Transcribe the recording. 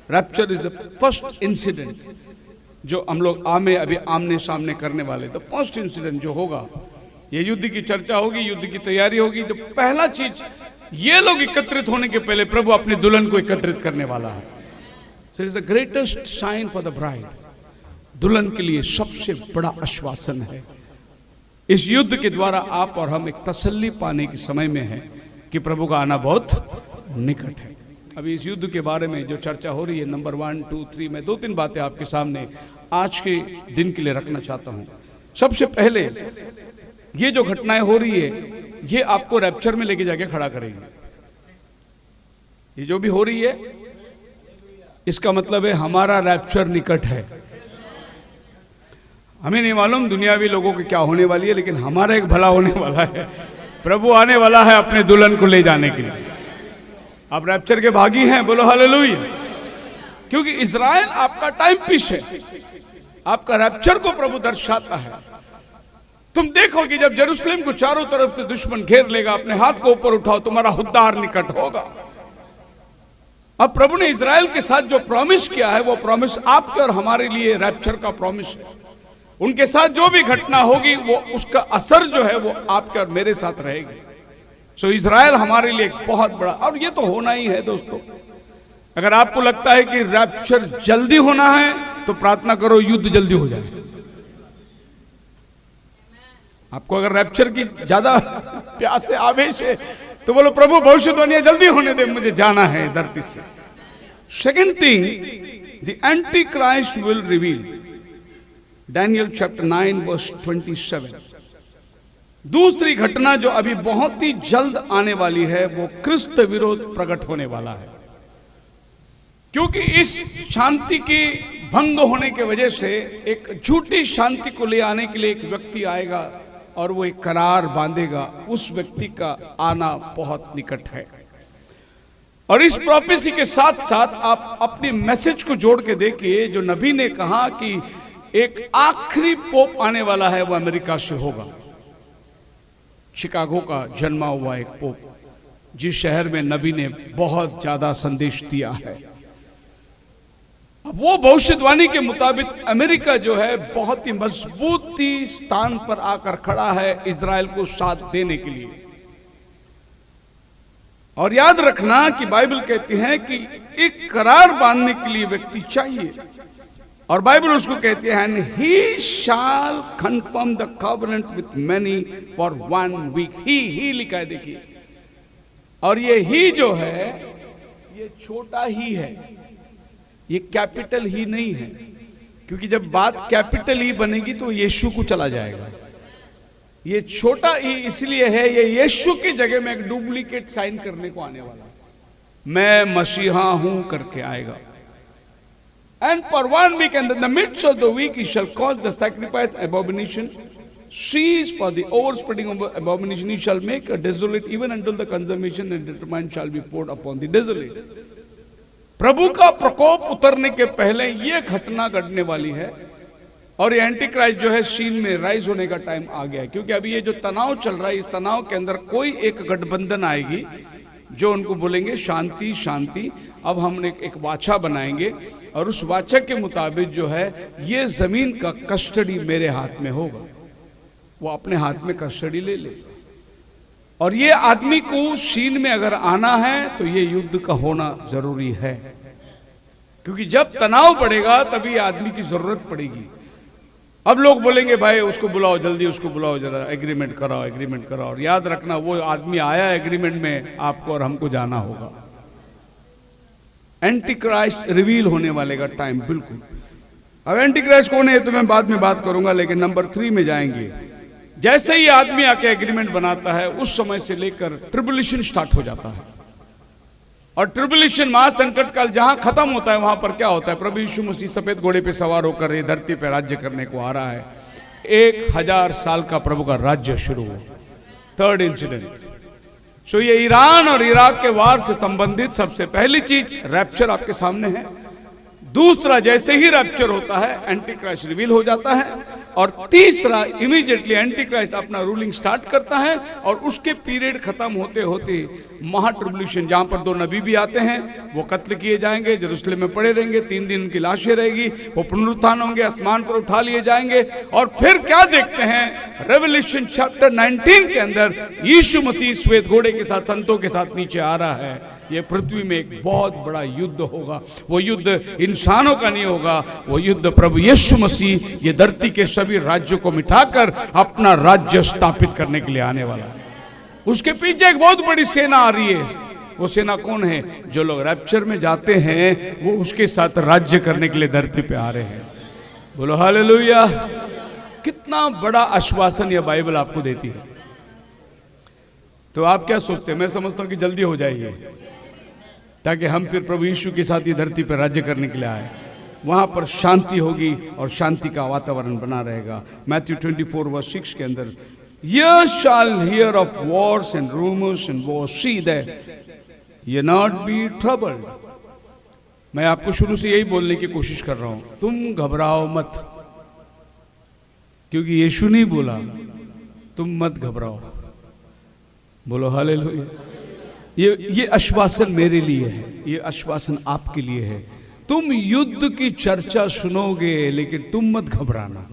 Rapture is the first incident जो हम लोग अभी आमने सामने करने वाले। द फर्स्ट इंसिडेंट जो होगा, ये युद्ध की चर्चा होगी, युद्ध की तैयारी होगी। तो पहला चीज, ये लोग एकत्रित होने के पहले प्रभु अपनी दुल्हन को एकत्रित करने वाला है। So it is the greatest sign for the bride. दुल्हन के लिए सबसे बड़ा आश्वासन है। इस युद्ध के द्वारा आप और हम एक तसल्ली पाने के समय में है कि प्रभु का आना बहुत निकट है। अभी इस युद्ध के बारे में जो चर्चा हो रही है, नंबर 1, 2, 3 में 2-3 बातें आपके सामने आज के दिन के लिए रखना चाहता हूं। सबसे पहले, ये जो घटनाएं हो रही है, ये आपको रैप्चर में लेके जाके खड़ा करेगी। ये जो भी हो रही है, इसका मतलब है हमारा रैप्चर निकट है। हमें नहीं मालूम दुनियावी लोगों की क्या होने वाली है, लेकिन हमारा एक भला होने वाला है। प्रभु आने वाला है अपने दुल्हन को ले जाने के लिए। आप रैप्चर के भागी हैं, बोलो हालेलुया। क्योंकि इज़राइल आपका टाइम पीस है, आपका रैप्चर को प्रभु दर्शाता है। तुम देखो कि जब यरूशलेम को चारों तरफ से दुश्मन घेर लेगा, अपने हाथ को ऊपर उठाओ, तुम्हारा उद्धार निकट होगा। अब प्रभु ने इज़राइल के साथ जो प्रॉमिस किया है, वो प्रॉमिस आपके और हमारे लिए रैप्चर का प्रॉमिस है। उनके साथ जो भी घटना होगी, वो उसका असर जो है वो आपके और मेरे साथ रहेगी। सो इज़राइल हमारे लिए एक बहुत बड़ा, और ये तो होना ही है दोस्तों। अगर आपको लगता है कि रैप्चर जल्दी होना है, तो प्रार्थना करो युद्ध जल्दी हो जाए। आपको अगर रैप्चर की ज्यादा प्यास है, आवेश है, तो बोलो प्रभु भविष्यवाणी जल्दी होने दे, मुझे जाना है धरती से। Second thing, the antichrist will reveal, Daniel chapter 9 verse 27। दूसरी घटना जो अभी बहुत ही जल्द आने वाली है, वो क्रिस्त विरोध प्रकट होने वाला है। क्योंकि इस शांति की भंग होने के वजह से एक झूठी शांति को ले आने के लिए एक व्यक्ति आएगा और वो एक करार बांधेगा। उस व्यक्ति का आना बहुत निकट है। और इस प्रोफेसी के साथ साथ आप अपनी मैसेज को जोड़ के देखिए, जो नबी ने कहा कि एक आखिरी पोप आने वाला है, वो अमेरिका से होगा। शिकागो का जन्मा हुआ एक पोप, जिस शहर में नबी ने बहुत ज्यादा संदेश दिया है। अब वो भविष्यवाणी के मुताबिक अमेरिका जो है बहुत ही मजबूती स्थान पर आकर खड़ा है इज़राइल को साथ देने के लिए। और याद रखना कि बाइबल कहती है कि एक करार बांधने के लिए व्यक्ति चाहिए, और बाइबल उसको कहती है, and he shall confirm the covenant with many for 1 week. ही लिखा है, देखिए। और ये ही जो है, ये छोटा ही है, ये कैपिटल ही नहीं है। क्योंकि जब बात कैपिटल ही बनेगी तो यीशु को चला जाएगा। ये छोटा ही इसलिए है, ये यीशु की जगह में एक डुप्लीकेट साइन करने को आने वाला, मैं मसीहा हूं करके आएगा। And for 1 week, and in the midst of the week, he shall cause the sacrifice abomination, cease for the overspreading of abomination. He shall make a desolate even until the consummation and determination shall be poured upon the desolate. प्रभु का प्रकोप उतरने के पहले ये घटना घटने वाली है। और ये एंटी क्राइस्ट जो है सीन में राइज होने का टाइम आ गया है। क्योंकि अभी ये जो तनाव चल रहा है, इस तनाव के अंदर कोई एक गठबंधन आएगी जो उनको बोलेंगे शांति शांति। अब हम एक वाचा बनाएंगे और उस वाचा के मुताबिक जो है ये जमीन का कस्टडी मेरे हाथ में होगा। वो अपने हाथ में कस्टडी ले ले। और ये आदमी को सीन में अगर आना है तो ये युद्ध का होना जरूरी है। क्योंकि जब तनाव बढ़ेगा तभी आदमी की जरूरत पड़ेगी। अब लोग बोलेंगे भाई उसको बुलाओ जल्दी, उसको बुलाओ जरा, एग्रीमेंट कराओ, एग्रीमेंट कराओ। और याद रखना वो आदमी आया एग्रीमेंट में, आपको और हमको जाना होगा। एंटी क्राइस्ट रिवील होने वाले का टाइम बिल्कुल। अब एंटी क्राइस्ट कौन है तो मैं बाद में बात करूंगा, लेकिन नंबर 3 में जाएंगे। जैसे ही आदमी आके एग्रीमेंट बनाता है, उस समय से लेकर ट्रिबुलेशन स्टार्ट हो जाता है। और ट्रिबुलेशन महासंकट काल जहां खत्म होता है, वहां पर क्या होता है? प्रभु यीशु मसीह सफेद घोड़े पे सवार होकर ये धरती पे राज्य करने को आ रहा है। 1000 साल का प्रभु का राज्य शुरू हुआ। Third incident. सो ये ईरान और इराक के वार से संबंधित सबसे पहली चीज रैप्चर आपके सामने है। दूसरा, जैसे ही रैप्चर होता है एंटी क्राइस्ट रिवील हो जाता है। और तीसरा, इमीडिएटली एंटी क्राइस्ट अपना रूलिंग स्टार्ट करता है और उसके पीरियड खत्म होते होते महा ट्रिब्यूलेशन, जहां पर 2 नबी भी आते हैं, वो कत्ल किए जाएंगे, यरूशलेम में पड़े रहेंगे, 3 दिन उनकी लाशें रहेगी, वो पुनरुत्थान होंगे, आसमान पर उठा लिए जाएंगे। और फिर क्या देखते हैं, रेवलेशन चैप्टर 19 के अंदर यीशु मसीह श्वेत घोड़े के साथ संतों के साथ नीचे आ रहा है। ये पृथ्वी में एक बहुत बड़ा युद्ध होगा। वो युद्ध इंसानों का नहीं होगा, वो युद्ध प्रभु यीशु मसीह ये धरती के सभी राज्यों को मिटाकर अपना राज्य स्थापित करने के लिए आने वाला है। उसके पीछे एक बहुत बड़ी सेना आ रही है। वो सेना कौन है? जो लोग रैप्चर में जाते हैं वो उसके साथ राज्य करने के लिए धरती पे आ रहे हैं। बोलो हालेलुया। कितना बड़ा आश्वासन यह बाइबल आपको देती है। तो आप क्या सोचते हैं? मैं समझता हूं कि जल्दी हो जाइए, ताकि हम फिर प्रभु यीशु के साथ ये धरती पर राज्य करने के लिए आए। वहां पर शांति होगी और शांति का वातावरण बना रहेगा। मैथ्यू 24:6 के अंदर, You shall hear of wars and rumors and wars. See that ye not be troubled. मैं आपको शुरू से यही बोलने की कोशिश कर रहा हूं, तुम घबराओ मत, क्योंकि यीशु नहीं बोला तुम मत घबराओ। बोलो हालेलुया। ये आश्वासन मेरे लिए है, ये आश्वासन आपके लिए है। तुम युद्ध की चर्चा सुनोगे, लेकिन तुम मत घबराना।